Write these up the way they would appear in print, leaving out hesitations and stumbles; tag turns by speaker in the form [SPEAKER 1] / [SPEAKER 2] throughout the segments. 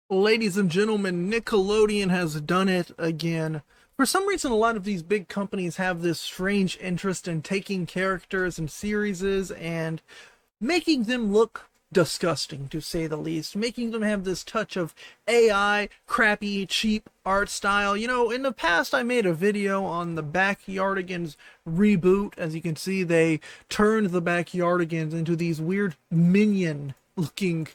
[SPEAKER 1] Ladies and gentlemen, Nickelodeon has done it again. For some reason, a lot of these big companies have this strange interest in taking characters and series and making them look disgusting, to say the least, making them have this touch of AI, crappy, cheap art style. You know, in the past, I made a video on the Backyardigans reboot. As you can see, they turned the Backyardigans into these weird minion looking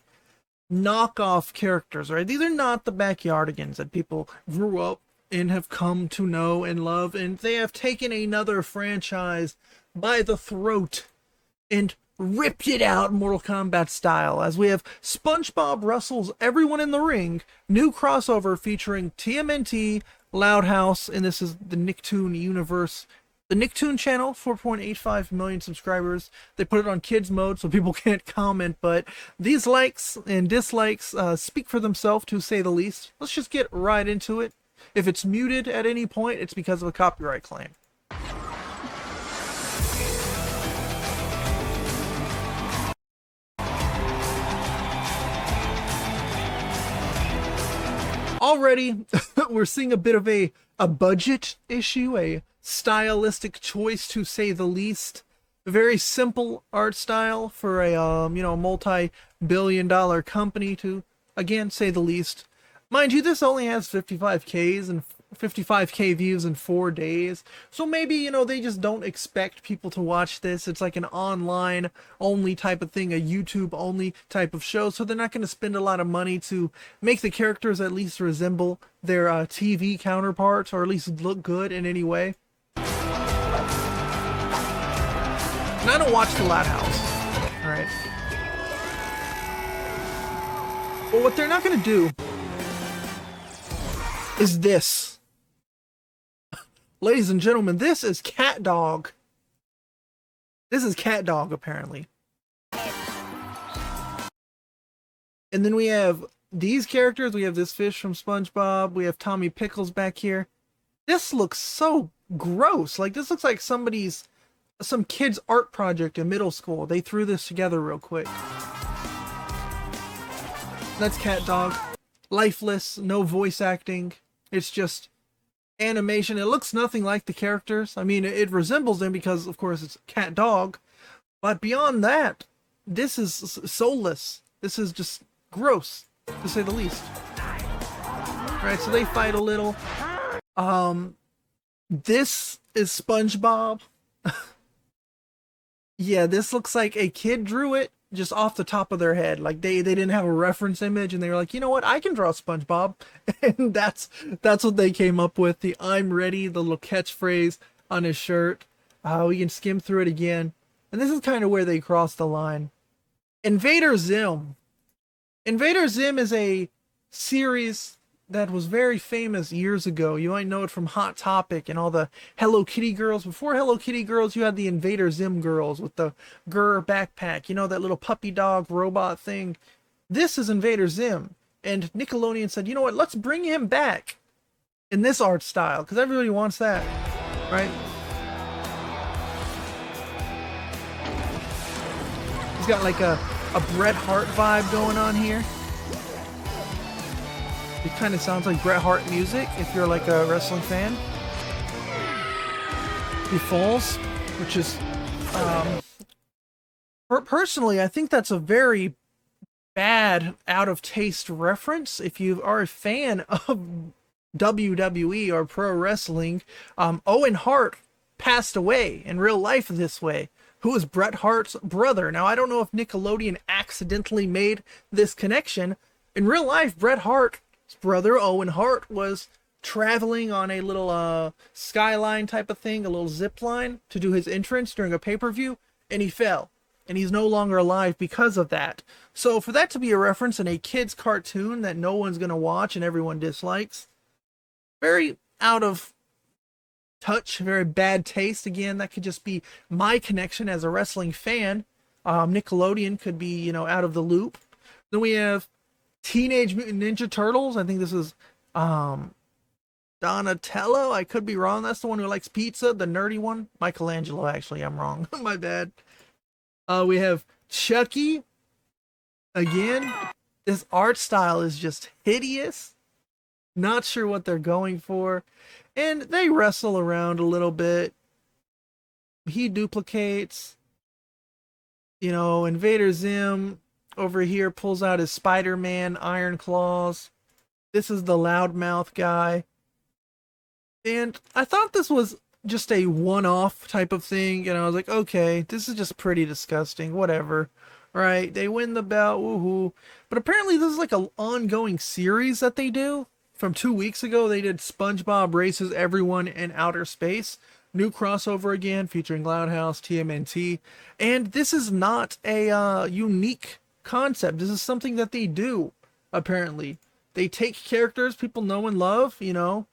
[SPEAKER 1] knockoff characters, right? These are not the Backyardigans that people grew up and have come to know and love, and they have taken another franchise by the throat and ripped it out Mortal Kombat style, as we have SpongeBob Russell's Everyone in the Ring, new crossover featuring TMNT, Loud House, and this is the Nicktoon universe. The Nicktoon channel, 4.85 million subscribers. They put it on kids mode so people can't comment, but these likes and dislikes speak for themselves, to say the least. Let's just get right into it. If it's muted at any point, it's because of a copyright claim. Already, we're seeing a bit of a budget issue, a stylistic choice, to say the least. A very simple art style for a multi-billion-dollar company, to again say the least. Mind you, this only has 55k views in 4 days. So maybe, they just don't expect people to watch this. It's like an online only type of thing, a YouTube only type of show. So they're not going to spend a lot of money to make the characters at least resemble their TV counterparts, or at least look good in any way. And I don't watch The Loud House. Alright. But what they're not going to do is this. Ladies and gentlemen, this is CatDog. This is CatDog, apparently. And then we have these characters. We have this fish from SpongeBob. We have Tommy Pickles back here. This looks so gross. Like, this looks like some kid's art project in middle school. They threw this together real quick. That's CatDog. Lifeless, no voice acting. It's just animation. It looks nothing like the characters. I mean, it resembles them because, of course, it's CatDog. But beyond that, this is soulless. This is just gross, to say the least. Right, so they fight a little. This is SpongeBob. Yeah, this looks like a kid drew it just off the top of their head. Like they didn't have a reference image, and they were like, you know what, I can draw SpongeBob. And that's what they came up with. The "I'm ready," the little catchphrase on his shirt. We can skim through it again. And this is kind of where they crossed the line. Invader Zim. Invader Zim is a series that was very famous years ago. You might know it from Hot Topic and all the Hello Kitty girls. Before Hello Kitty girls, you had the Invader Zim girls with the Grr backpack. You know, that little puppy dog robot thing. This is Invader Zim. And Nickelodeon said, you know what, let's bring him back in this art style, because everybody wants that, right? He's got like a Bret Hart vibe going on here. It kind of sounds like Bret Hart music if you're like a wrestling fan. He falls, which is, personally, I think that's a very bad, out of taste reference. If you are a fan of WWE or pro wrestling, Owen Hart passed away in real life this way. Who is Bret Hart's brother? Now, I don't know if Nickelodeon accidentally made this connection. In real life, Bret Hart brother Owen Hart was traveling on a little skyline type of thing, a little zip line, to do his entrance during a pay-per-view, and he fell, and he's no longer alive because of that. So for that to be a reference in a kid's cartoon that no one's gonna watch and everyone dislikes, very out of touch, very bad taste. Again, that could just be my connection as a wrestling fan. Nickelodeon could be, out of the loop. Then we have Teenage Mutant Ninja Turtles. I think this is Donatello. I could be wrong. That's the one who likes pizza, the nerdy one. Michelangelo, actually. I'm wrong. My bad. We have Chucky again. This art style is just hideous. Not sure what they're going for. And they wrestle around a little bit. He duplicates. Invader Zim over here pulls out his Spider-Man Iron Claws. This is the loudmouth guy. And I thought this was just a one-off type of thing, and I was like, okay, this is just pretty disgusting, whatever. Right? They win the belt, woohoo. But apparently this is like an ongoing series that they do. From 2 weeks ago, they did SpongeBob Races Everyone in Outer Space. New crossover again, featuring Loudhouse, TMNT. And this is not a unique concept. This is something that they do, apparently. They take characters people know and love, You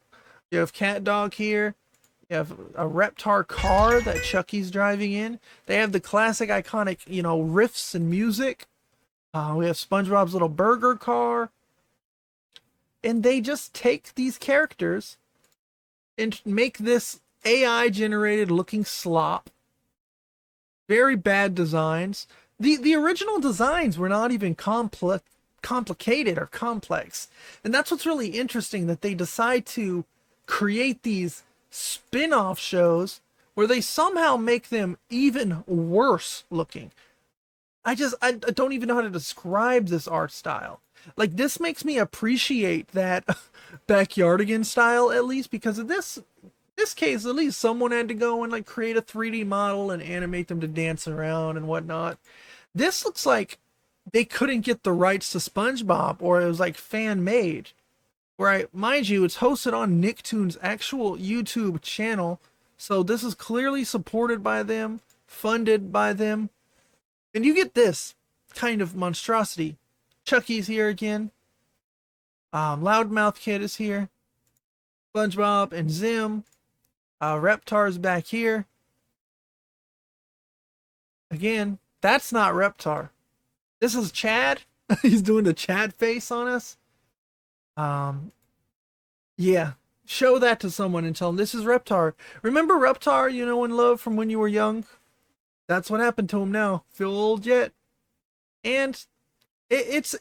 [SPEAKER 1] have Cat Dog here. You have a Reptar car that Chucky's driving in. They have the classic, iconic, riffs and music. We have SpongeBob's little burger car. And they just take these characters and make this AI generated looking slop. Very bad designs. The original designs were not even complicated or complex. And that's what's really interesting, that they decide to create these spin-off shows where they somehow make them even worse looking. I don't even know how to describe this art style. Like, this makes me appreciate that Backyardigan style, at least, because of this case, at least someone had to go and like create a 3D model and animate them to dance around and whatnot. This looks like they couldn't get the rights to SpongeBob, or it was like fan made. Right, mind you, it's hosted on Nicktoons' actual YouTube channel, so this is clearly supported by them, funded by them. And you get this kind of monstrosity. Chucky's here again. Loudmouth Kid is here. SpongeBob and Zim. Reptar's back here. Again, that's not Reptar. This is Chad. He's doing the Chad face on us. Yeah. Show that to someone and tell them this is Reptar. Remember Reptar, in love from when you were young? That's what happened to him now. Feel old yet? And it's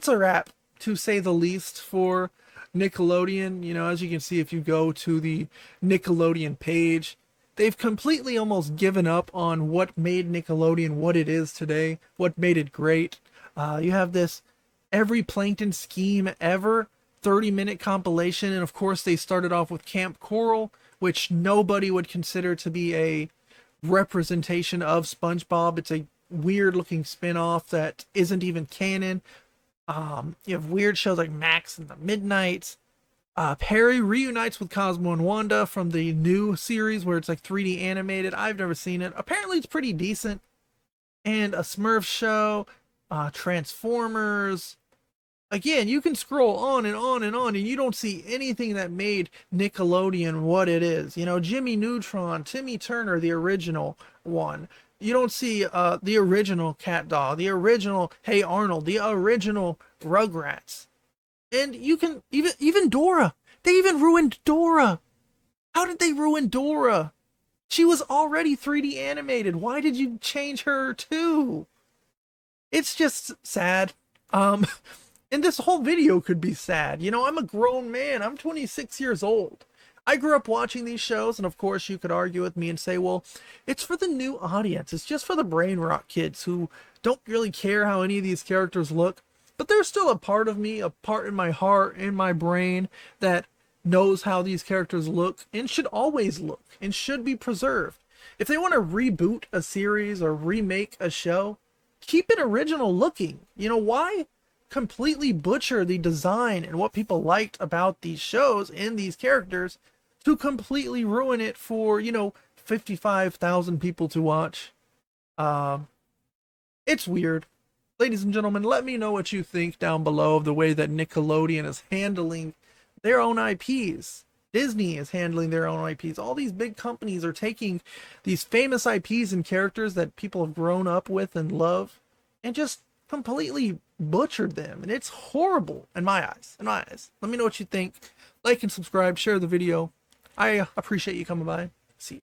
[SPEAKER 1] a wrap, to say the least, for Nickelodeon. As you can see, if you go to the Nickelodeon page, they've completely almost given up on what made Nickelodeon what it is today, what made it great. You have this every Plankton scheme ever 30-minute compilation, and of course they started off with Camp Coral, which nobody would consider to be a representation of SpongeBob. It's a weird looking spin-off that isn't even canon. You have weird shows like Max and the Midnights. Perry reunites with Cosmo and Wanda from the new series where it's like 3D animated. I've never seen it. Apparently it's pretty decent. And a Smurf show, Transformers. Again, you can scroll on and on and on, and you don't see anything that made Nickelodeon what it is. Jimmy Neutron, Timmy Turner, the original one. You don't see the original Cat Dog, the original Hey Arnold, the original Rugrats. And you can even Dora. They even ruined Dora. How did they ruin Dora? She was already 3D animated. Why did you change her too? It's just sad. And this whole video could be sad. I'm a grown man. I'm 26 years old. I grew up watching these shows, and of course you could argue with me and say, well, it's for the new audience. It's just for the brain rot kids who don't really care how any of these characters look. But there's still a part of me, a part in my heart, in my brain, that knows how these characters look and should always look and should be preserved. If they want to reboot a series or remake a show, keep it original looking. Why completely butcher the design and what people liked about these shows and these characters to completely ruin it for, 55,000 people to watch? It's weird. Ladies and gentlemen, let me know what you think down below of the way that Nickelodeon is handling their own IPs. Disney is handling their own IPs. All these big companies are taking these famous IPs and characters that people have grown up with and love and just completely butchered them. And it's horrible in my eyes. Let me know what you think. Like and subscribe. Share the video. I appreciate you coming by. See you.